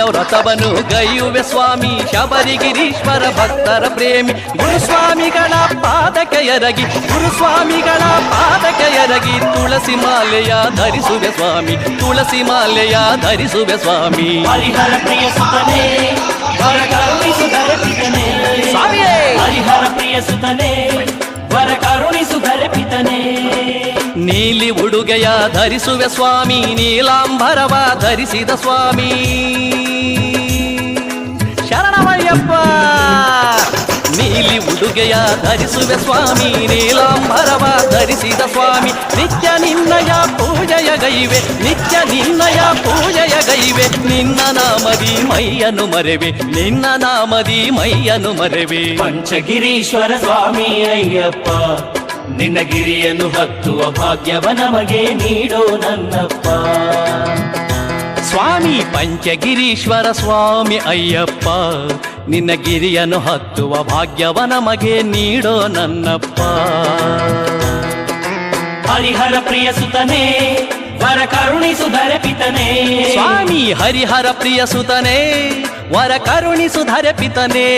ವ್ರತವನ್ನು ಗೈಯುವೆ ಸ್ವಾಮಿ ಶಬರಿಗಿರೀಶ್ವರ ಭಕ್ತರ ಪ್ರೇಮಿ ಗುರುಸ್ವಾಮಿಗಳ ಪಾದಕ್ಕೆ ಎರಗಿ ಗುರುಸ್ವಾಮಿಗಳ ಪಾದಕ್ಕೆ ಎರಗಿ ತುಳಸಿ ಮಾಲೆಯ ಧರಿಸುವೆ ಸ್ವಾಮಿ ತುಳಸಿ ಮಾಲೆಯ ಧರಿಸುವೆ ಸ್ವಾಮಿ ಹರಿಹರ ಪ್ರಿಯ ಸುತನೇ ವರ ಕರುಣಿಸು ಧರಪಿತನೇ ಸ್ವಾಮಿಯೇ ಹರಿಹರ ಪ್ರಿಯ ಸುತನೇ ವರ ಕರುಣಿಸು ಧರಪಿತನೇ ನೀಲಿ ಉಡುಗೆಯ ಧರಿಸುವೆ ಸ್ವಾಮಿ ನೀಲಾಂಬರವ ಧರಿಸಿದ ಸ್ವಾಮಿ ಶರಣಮಯ್ಯಪ್ಪ ನೀಲಿ ಉಡುಗೆಯ ಧರಿಸುವೆ ಸ್ವಾಮಿ ನೀಲಾಂಬರವ ಧರಿಸಿದ ಸ್ವಾಮಿ ನಿತ್ಯ ನಿನ್ನಯ ಪೂಜೆಯ ಗೈವೆ ನಿತ್ಯ ನಿನ್ನಯ ಪೂಜೆಯ ಗೈವೆ ನಿನ್ನ ನಾಮದಿ ಮೈಯನ್ನು ಮರೆವೆ ನಿನ್ನ ನಾಮದಿ ಮೈಯನ್ನು ಮರೆವೆ ಪಂಚಗಿರೀಶ್ವರ ಸ್ವಾಮಿ ಅಯ್ಯಪ್ಪ ನಿನ್ನ ಗಿರಿಯನ್ನು ಹತ್ತುವ ಭಾಗ್ಯವ ನಮಗೆ ನೀಡೋ ನನ್ನಪ್ಪ ಸ್ವಾಮಿ ಪಂಚಗಿರೀಶ್ವರ ಸ್ವಾಮಿ ಅಯ್ಯಪ್ಪ ನಿನ್ನ ಗಿರಿಯನ್ನು ಹತ್ತುವ ಭಾಗ್ಯವ ನಮಗೆ ನೀಡೋ ನನ್ನಪ್ಪ ಹರಿಹರ ಪ್ರಿಯ ಸುತನೇ ವರ ಕರುಣಿಸು ಧರಪಿತನೇ ಸ್ವಾಮಿ ಹರಿಹರ ಪ್ರಿಯ ಸುತನೇ ವರ ಕರುಣಿಸು ಧರಪಿತನೇ